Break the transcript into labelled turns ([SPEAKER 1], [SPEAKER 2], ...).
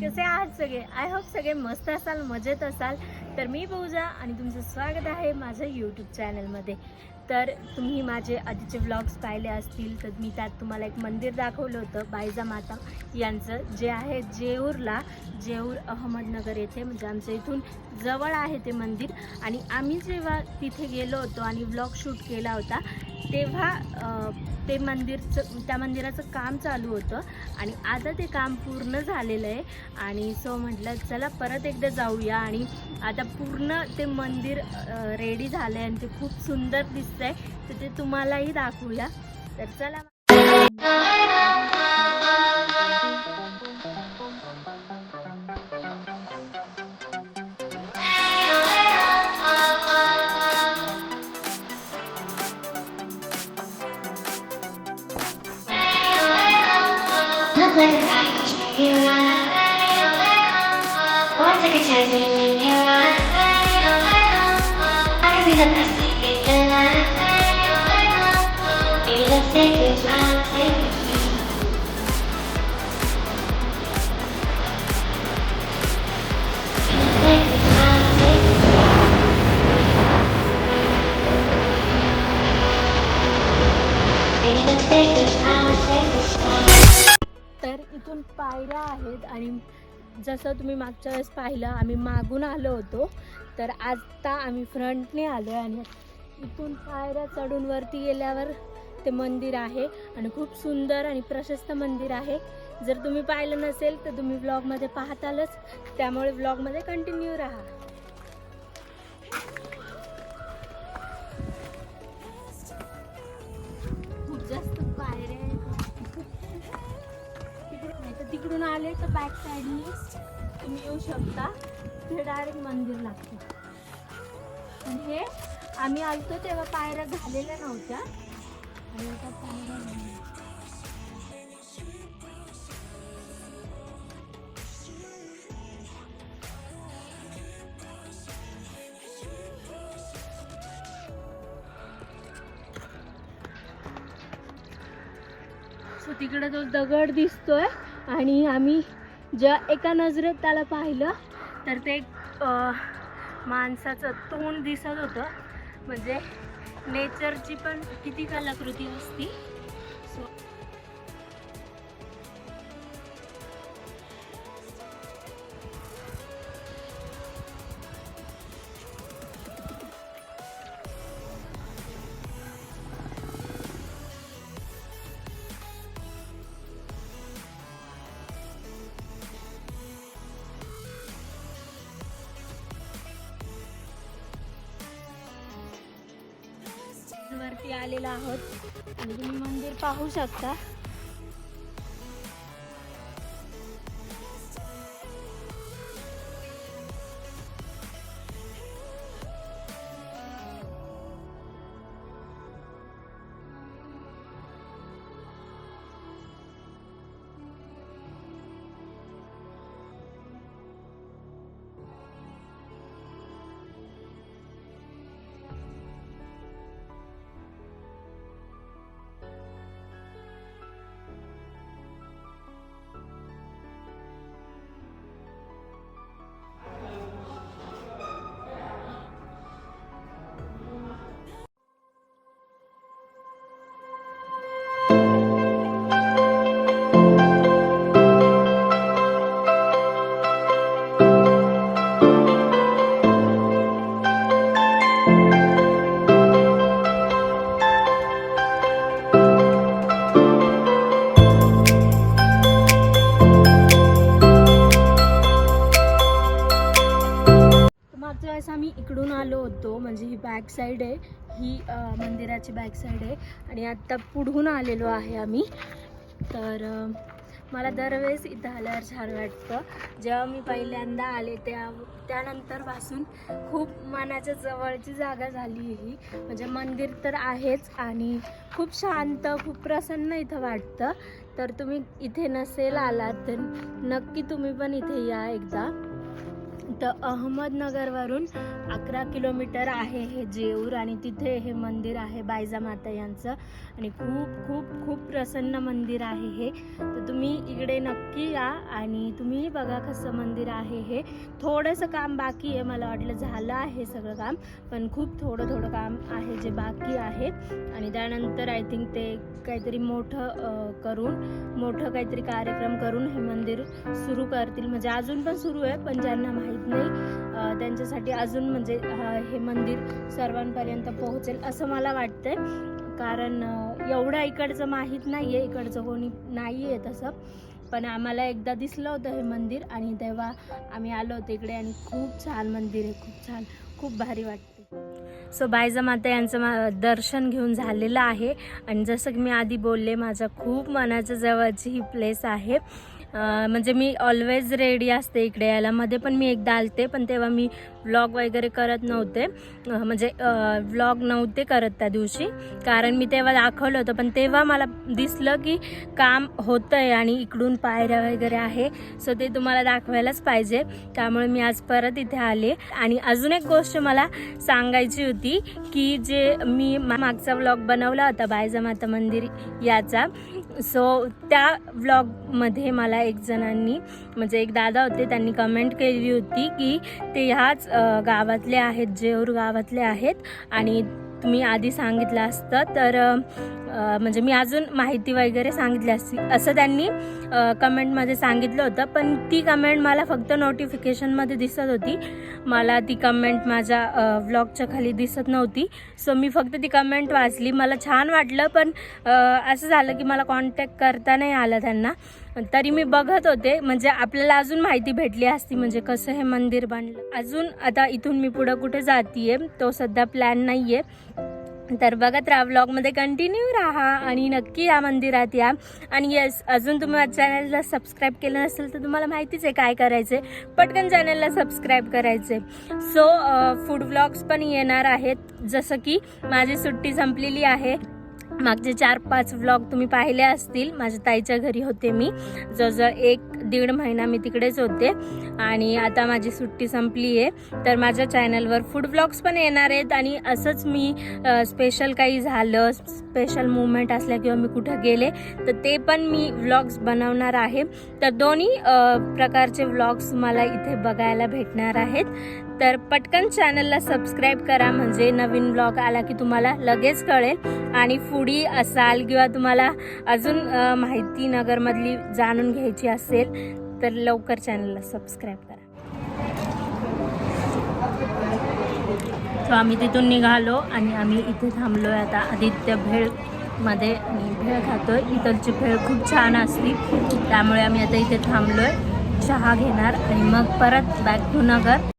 [SPEAKER 1] कसे आहात सगळे? आय होप सगळे मस्त असाल, मजेत असाल. तर मी पूजा आणि तुमचं स्वागत आहे माझ्या यूट्यूब चॅनलमध्ये. तर तुम्ही माझे आधीचे व्लॉग्स पाहिले असतील तर मी त्यात तुम्हाला एक मंदिर दाखवलं होतं बायजा माता यांचं, जे आहे जेऊर अहमदनगर येथे, म्हणजे आमच्या इथून जवळ आहे ते मंदिर. आणि आम्ही जेव्हा तिथे गेलो होतो आणि व्लॉग शूट केला होता तेव्हा त्या मंदिराचं काम चालू होतं आणि आता ते काम पूर्ण झालेलं आहे. आणि सो म्हटलं चला परत एकदा जाऊया. आणि आता पूर्ण ते मंदिर रेडी झालं आहे आणि ते खूप सुंदर दिसतं आहे, तर ते तुम्हालाही दाखवूया. तर चला. तर इथून पायऱ्या आहेत आणि जसं तुम्ही मागच्या वेळेस पाहिलं आम्ही मागून आलो होतो, तर आता आम्ही फ्रंटने आलो आहे. आणि इथून पायऱ्या चढून वरती गेल्यावर ते मंदिर आहे आणि खूप सुंदर आणि प्रशस्त मंदिर आहे. जर तुम्ही पाहिलं नसेल तर तुम्ही व्लॉगमध्ये पाहतालच, त्यामुळे व्लॉगमध्ये कंटिन्यू राहा. खूप जास्त पायऱ्या तिकडून आले तर बॅक साईडनी तुम्ही येऊ शकता, ते डायरेक्ट मंदिर लागतं. पण हे आम्ही आलतो तेव्हा पायऱ्या झालेल्या नव्हत्या आणि आता पायऱ्या झाल्या. सो तिकडे तो दगड दिसतोय आणि आम्ही ज्या एका नजरेत त्याला पाहिलं तर ते माणसाचं तोंड दिसत होतं. म्हणजे नेचरची पण किती कलाकृती असती. सो वरती आलेला आहोत आणि तुम्ही मंदिर पाहू शकता. मागच्या वेळेस आम्ही इकडून आलो होतो, म्हणजे ही बॅक साईड आहे, ही मंदिराची बॅक साईड आहे. आणि आत्ता पुढून आलेलो आहे आम्ही. तर मला दरवेळेस इथं आल्यावर छान वाटतं. जेव्हा मी पहिल्यांदा आले त्यानंतरपासून खूप मनाच्या जवळची जागा झाली ही. म्हणजे मंदिर तर आहेच आणि खूप शांत, खूप प्रसन्न इथं वाटतं. तर तुम्ही इथे नसेल आलात तर नक्की तुम्ही पण इथे या एकदा. तर अहमदनगरवरून 11 किलोमीटर आहे हे जेऊर आणि तिथे हे मंदिर आहे बायजा माता यांचं आणि खूप खूप खूप प्रसन्न मंदिर आहे हे. तर तुम्ही इकडे नक्की या आणि तुम्ही बघा कसं मंदिर आहे हे. थोडंसं काम बाकी आहे, मला वाटलं झालं आहे सगळं काम, पण खूप थोडं काम आहे जे बाकी आहे. आणि त्यानंतर आय थिंक ते काहीतरी मोठं काहीतरी कार्यक्रम करून हे मंदिर सुरू करतील. म्हणजे अजून पण सुरू आहे, पण ज्यांना माहीत नाही त्यांच्यासाठी अजून म्हणजे हे मंदिर सर्वांपर्यंत पोहोचेल असं मला वाटतंय. कारण एवढं इकडचं माहीत नाही आहे, इकडचं कोणी नाही आहे तसं. पण आम्हाला एकदा दिसलं होतं हे मंदिर आणि तेव्हा आम्ही आलो होतो इकडे आणि खूप छान मंदिर आहे, खूप छान, खूप भारी वाटते. सो बायजा माता यांचं दर्शन घेऊन झालेलं आहे आणि जसं की मी आधी बोलले, माझ्या खूप मनाच्या जवळची ही प्लेस आहे. म्हणजे मी ऑलवेज रेडी असते इकडे यायला. मध्ये पण मी एकदा आलते, पण तेव्हा मी व्लॉग वगैरे करत नव्हते, म्हणजे व्लॉग नव्हते करत त्या दिवशी, कारण मी तेव्हा दाखवलं होतं. पण तेव्हा मला दिसलं की काम होतं आहे आणि इकडून पायऱ्या वगैरे आहे, सो ते तुम्हाला दाखवायलाच पाहिजे. त्यामुळे मी आज परत इथे आले. आणि अजून एक गोष्ट मला सांगायची होती की जे मी मागचा व्लॉग बनवला होता बायजा माता मंदिर याचा, सो त्या व्लॉगमध्ये मला एक जणांनी, म्हणजे एक दादा होते, त्यांनी कमेंट केली होती की ते ह्याच गावातले आहेत, जेऊर गावातले आहेत आणि तुम्ही आधी सांगितलं असतं तर म्हणजे मी अजून माहिती वगैरे सांगितली असती असं त्यांनी कमेंटमध्ये सांगितलं होतं. पण ती कमेंट मला फक्त नोटिफिकेशनमध्ये दिसत होती, मला ती कमेंट माझ्या व्लॉगच्या खाली दिसत नव्हती. सो मी फक्त ती कमेंट वाचली, मला छान वाटलं. पण असं झालं की मला कॉन्टॅक्ट करता नाही आलं त्यांना, तरी मी बघत होते. म्हणजे आपल्याला अजून माहिती भेटली असती म्हणजे कसं हे मंदिर बांधलं. अजून आता इथून मी पुढं कुठे जातीये तो सध्या प्लॅन नाही आहे. तर बघत राहा, व्लॉगमध्ये कंटिन्यू राहा आणि नक्की या मंदिरात या. आणि येस, अजून तुम्ही माझ्या चॅनलला सबस्क्राईब केलं नसेल तर तुम्हाला माहितीच आहे काय करायचं, पटकन चॅनलला सबस्क्राईब करायचे. सो फूड व्लॉग्स पण येणार आहेत, जसं की माझी सुट्टी संपलेली आहे. मागचे 4-5 व्लॉग तुम्ही पाहिले असतील. माझ्या ताईच्या घरी होते मी, जवळजवळ 1-1.5 महिना मी तिकडेच होते आणि आता माझी सुट्टी संपली आहे. तर माझ्या चॅनलवर फूड व्लॉग्स पण येणार आहेत आणि असंच मी स्पेशल काही झालं, स्पेशल मुवमेंट असल्या किंवा मी कुठं गेले तर ते पण मी व्लॉग्स बनवणार आहे. तर दोन्ही प्रकारचे व्लॉग्स मला इथे बघायला भेटणार आहेत. तर पटकन चॅनलला सबस्क्राईब करा, म्हणजे नवीन व्लॉग आला की तुम्हाला लगेच कळेल. आणि फूडी असाल किंवा तुम्हाला अजून माहिती नगरमधली जाणून घ्यायची असेल तर लवकर चॅनलला सबस्क्राईब करा. सो आम्ही तिथून निघालो आणि आम्ही इथे थांबलो आहे आता आदित्य भेळमध्ये आणि भेळ खातोय. इथलची भेळ खूप छान असते, त्यामुळे आम्ही आता इथे थांबलो आहे, चहा घेणार आणि मग परत बॅक टू नगर.